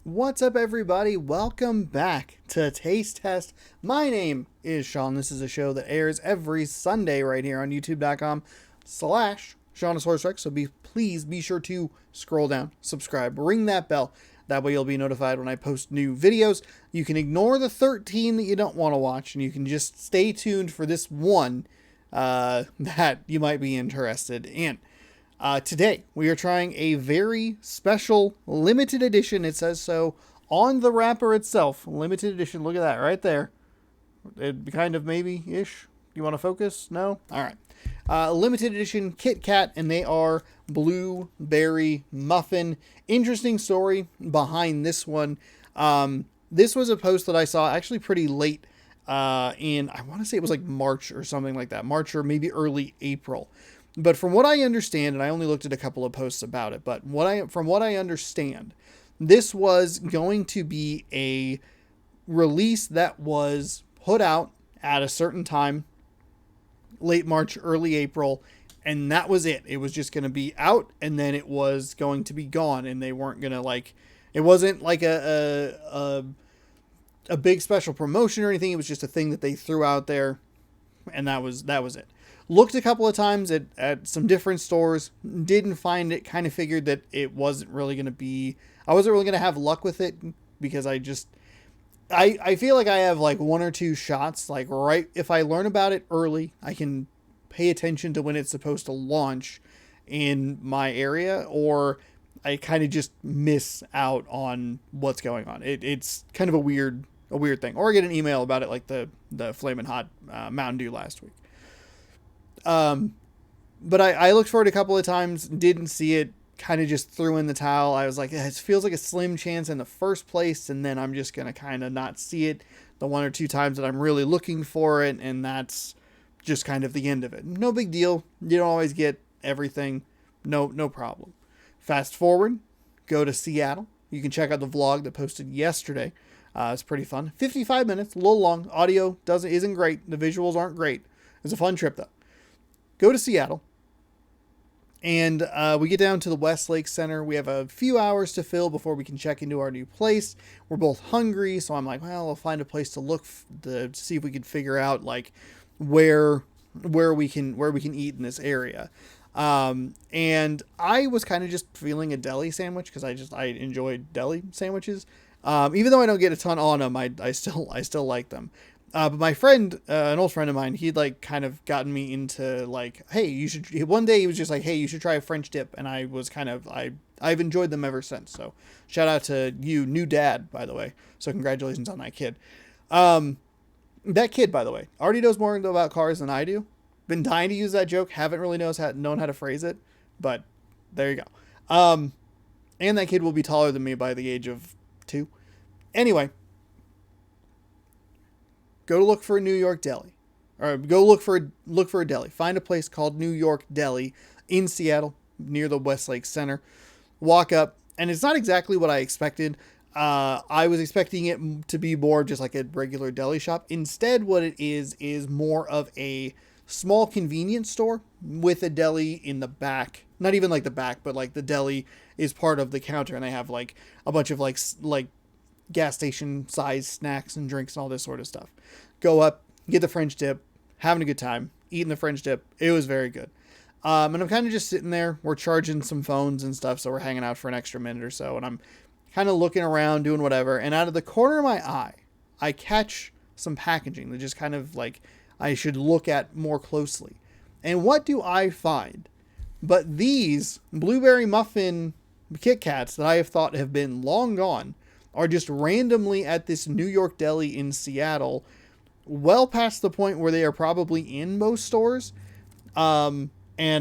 What's up, everybody? Welcome back to Taste Test. My name is Sean. This is a show that airs every Sunday right here on youtube.com/SeanSourceRex. So please be sure to scroll down, subscribe, ring that bell. That way you'll be notified when I post new videos. You can ignore the 13 that you don't want to watch, and you can just stay tuned for this one that you might be interested in. Today, we are trying a very special limited edition. It says so on the wrapper itself. Limited edition. Look at that right there. It kind of maybe-ish. You want to focus? No? All right. Limited edition Kit Kat, and they are blueberry muffin. Interesting story behind this one. This was a post that I saw actually pretty late I want to say it was like March or something like that. March or maybe early April. But from what I understand, and I only looked at a couple of posts about it, but from what I understand, this was going to be a release that was put out at a certain time, late March, early April, and that was it. It was just going to be out, and then it was going to be gone, and they weren't going to it wasn't like a big special promotion or anything. It was just a thing that they threw out there, and that was it. Looked a couple of times at some different stores, didn't find it, kind of figured that it wasn't really going to be, I wasn't really going to have luck with it because I feel like I have like one or two shots, like right, if I learn about it early, I can pay attention to when it's supposed to launch in my area, or I kind of just miss out on what's going on. It's kind of a weird thing, or I get an email about it like the Flamin' Hot Mountain Dew last week. But I looked for it a couple of times, didn't see it, kind of just threw in the towel. I was like, it feels like a slim chance in the first place, and then I'm just going to kind of not see it the one or two times that I'm really looking for it, and that's just kind of the end of it. No big deal. You don't always get everything. No problem. Fast forward, go to Seattle. You can check out the vlog that posted yesterday. It's pretty fun. 55 minutes, a little long. Audio isn't great. The visuals aren't great. It's a fun trip, though. Go to Seattle, and we get down to the Westlake Center. We have a few hours to fill before we can check into our new place. We're both hungry, so I'm like, well, I'll find a place to look to see if we can figure out like where we can eat in this area. And I was kind of just feeling a deli sandwich because I enjoy deli sandwiches. Even though I don't get a ton on them, I still like them. But my friend, an old friend of mine, he'd like kind of gotten me into like, hey, you should, one day he was just like, hey, you should try a French dip. And I was I've enjoyed them ever since. So shout out to you, new dad, by the way. So congratulations on that kid. That kid, by the way, already knows more about cars than I do. Been dying to use that joke. Haven't really known how to phrase it, but there you go. And that kid will be taller than me by the age of 2. Anyway. Go look for a New York deli, or go look for a deli. Find a place called New York Deli in Seattle near the Westlake Center. Walk up, and it's not exactly what I expected. I was expecting it to be more just like a regular deli shop. Instead, what it is more of a small convenience store with a deli in the back. Not even like the back, but like the deli is part of the counter, and they have like a bunch of like gas station size snacks and drinks and all this sort of stuff. Go up, get the French dip, having a good time, eating the French dip. It was very good. And I'm kind of just sitting there. We're charging some phones and stuff, so we're hanging out for an extra minute or so, and I'm kind of looking around, doing whatever, and out of the corner of my eye, I catch some packaging that just kind of like I should look at more closely. And what do I find but these blueberry muffin Kit Kats that I have thought have been long gone are just randomly at this New York deli in Seattle, well past the point where they are probably in most stores. And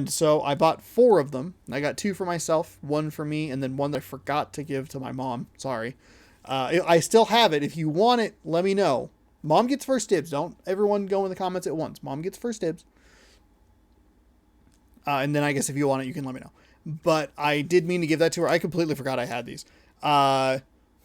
so I bought 4 of them. I got 2 for myself, 1 for me, and then 1 that I forgot to give to my mom. Sorry. I still have it. If you want it, let me know. Mom gets first dibs. Don't everyone go in the comments at once. Mom gets first dibs. And then I guess if you want it, you can let me know. But I did mean to give that to her. I completely forgot I had these.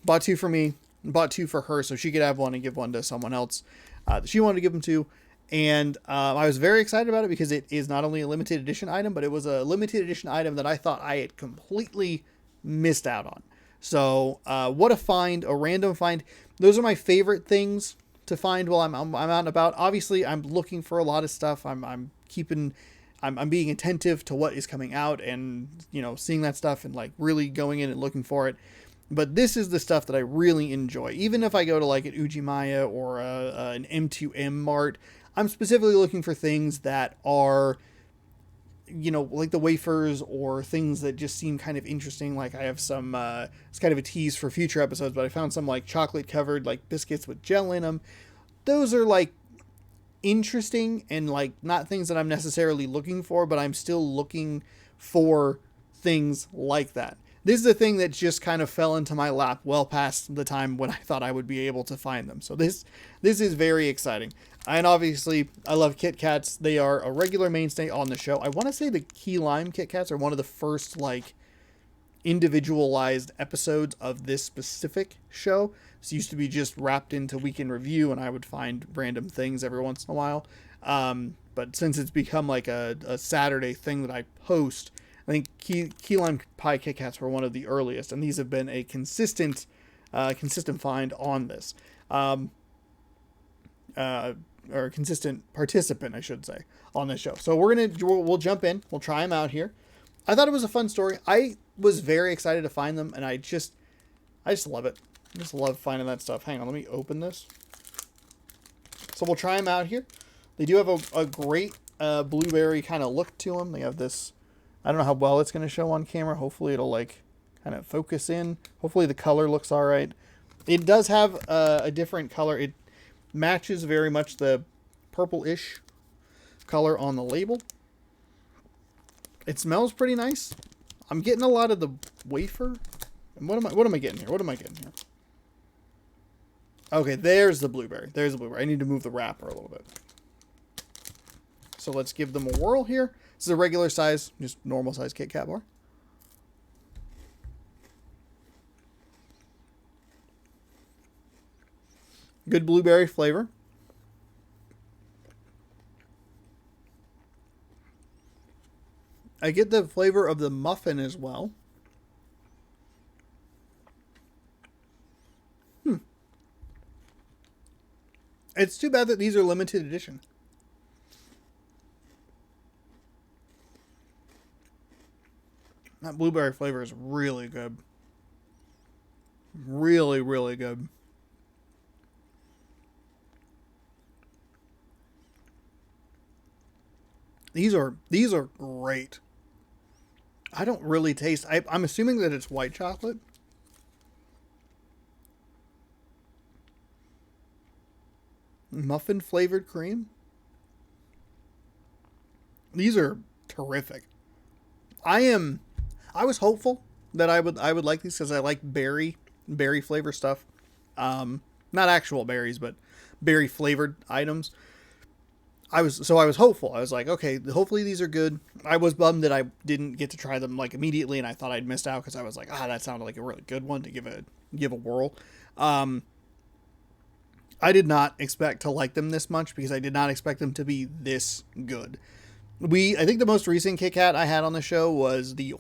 Bought 2 for me, bought 2 for her so she could have 1 and give 1 to someone else that she wanted to give them to. And I was very excited about it because it is not only a limited edition item, but it was a limited edition item that I thought I had completely missed out on. So, what a find, a random find. Those are my favorite things to find while I'm out and about. Obviously, I'm looking for a lot of stuff. I'm being attentive to what is coming out and, seeing that stuff and like really going in and looking for it. But this is the stuff that I really enjoy. Even if I go to like an Ujimaya or an M2M mart, I'm specifically looking for things that are, like the wafers or things that just seem kind of interesting. Like I have some, it's kind of a tease for future episodes, but I found some like chocolate covered like biscuits with gel in them. Those are like interesting and like not things that I'm necessarily looking for, but I'm still looking for things like that. This is a thing that just kind of fell into my lap well past the time when I thought I would be able to find them. So this is very exciting. And obviously, I love Kit Kats. They are a regular mainstay on the show. I want to say the Key Lime Kit Kats are one of the first like individualized episodes of this specific show. This used to be just wrapped into Week in Review, and I would find random things every once in a while. But since it's become like a Saturday thing that I post, I think Key Lime Pie Kit Kats were one of the earliest, and these have been a consistent find on this. Or consistent participant, I should say, on this show. So we'll jump in. We'll try them out here. I thought it was a fun story. I was very excited to find them, and I just love it. I just love finding that stuff. Hang on, let me open this. So we'll try them out here. They do have a great blueberry kind of look to them. They have this, I don't know how well it's going to show on camera. Hopefully it'll like kind of focus in. Hopefully the color looks all right. It does have a different color. It matches very much the purple-ish color on the label. It smells pretty nice. I'm getting a lot of the wafer. And what am I getting here? What am I getting here? Okay, there's the blueberry. There's the blueberry. I need to move the wrapper a little bit. So let's give them a whirl here. This is a regular size, just normal size Kit Kat bar. Good blueberry flavor. I get the flavor of the muffin as well. It's too bad that these are limited edition. That blueberry flavor is really good. Really, really good. These are great. I don't really taste... I'm assuming that it's white chocolate. Muffin flavored cream. These are terrific. I was hopeful that I would like these because I like berry flavor stuff. Not actual berries, but berry flavored items. I was hopeful. I was like, okay, hopefully these are good. I was bummed that I didn't get to try them like immediately, and I thought I'd missed out because I was like, that sounded like a really good one to give a whirl. I did not expect to like them this much because I did not expect them to be this good. I think the most recent Kit Kat I had on the show was the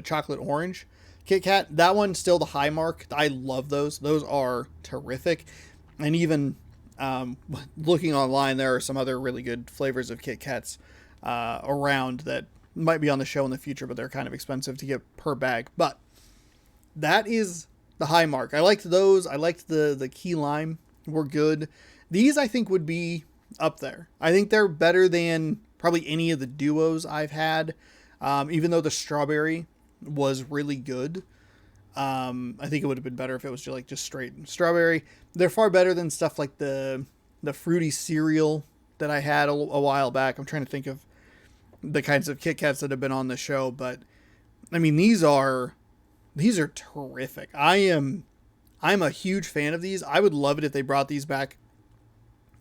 chocolate orange Kit Kat. That one's still the high mark. I love those. Those are terrific. And even looking online, there are some other really good flavors of Kit Kats around that might be on the show in the future, but they're kind of expensive to get per bag. But that is the high mark. I liked those. I liked the key lime were good. These I think would be up there. I think they're better than probably any of the duos I've had. Even though the strawberry was really good. I think it would have been better if it was just straight strawberry. They're far better than stuff like the fruity cereal that I had a while back. I'm trying to think of the kinds of Kit Kats that have been on the show, but I mean, these are terrific. I'm a huge fan of these. I would love it if they brought these back,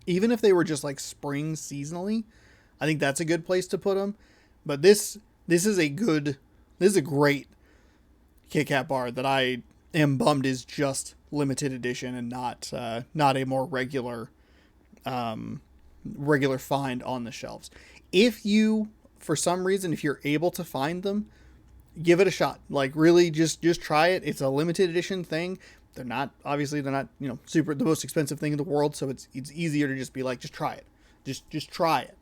even if they were just like spring seasonally. I think that's a good place to put them. But this is a great Kit Kat bar that I am bummed is just limited edition and not a more regular find on the shelves. If you, for some reason, if you're able to find them, give it a shot. Like, really, just try it. It's a limited edition thing. They're not super the most expensive thing in the world, so it's easier to just be like, just try it. Just try it.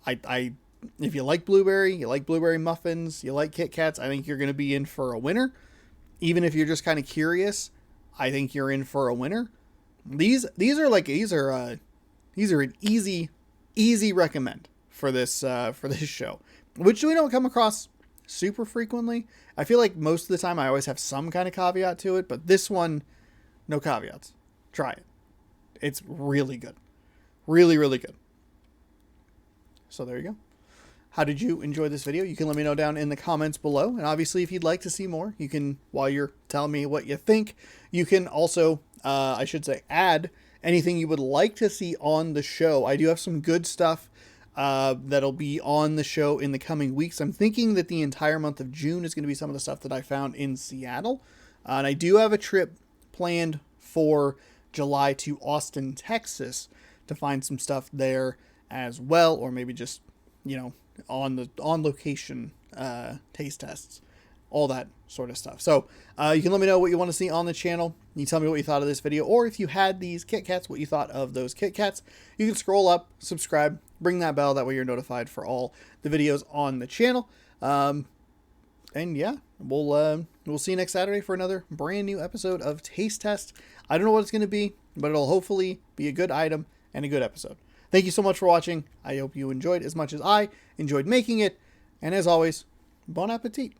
I if you like blueberry muffins, you like Kit Kats, I think you're going to be in for a winner. Even if you're just kind of curious, I think you're in for a winner. These are an easy recommend for this show, which we don't come across super frequently. I feel like most of the time I always have some kind of caveat to it, but this one, no caveats. Try it. It's really good. Really, really good. So there you go. How did you enjoy this video? You can let me know down in the comments below. And obviously, if you'd like to see more, you can, while you're telling me what you think, you can also, add anything you would like to see on the show. I do have some good stuff that'll be on the show in the coming weeks. I'm thinking that the entire month of June is going to be some of the stuff that I found in Seattle. And I do have a trip planned for July to Austin, Texas, to find some stuff there as well, or maybe just, on location taste tests, all that sort of stuff. So you can let me know what you want to see on the channel. You tell me what you thought of this video, or if you had these Kit Kats, what you thought of those Kit Kats. You can scroll up, subscribe, ring that bell, that way you're notified for all the videos on the channel. And yeah, we'll see you next Saturday for another brand new episode of Taste Test. I don't know what it's going to be, but it'll hopefully be a good item and a good episode. Thank you so much for watching. I hope you enjoyed as much as I enjoyed making it. And as always, bon appetit.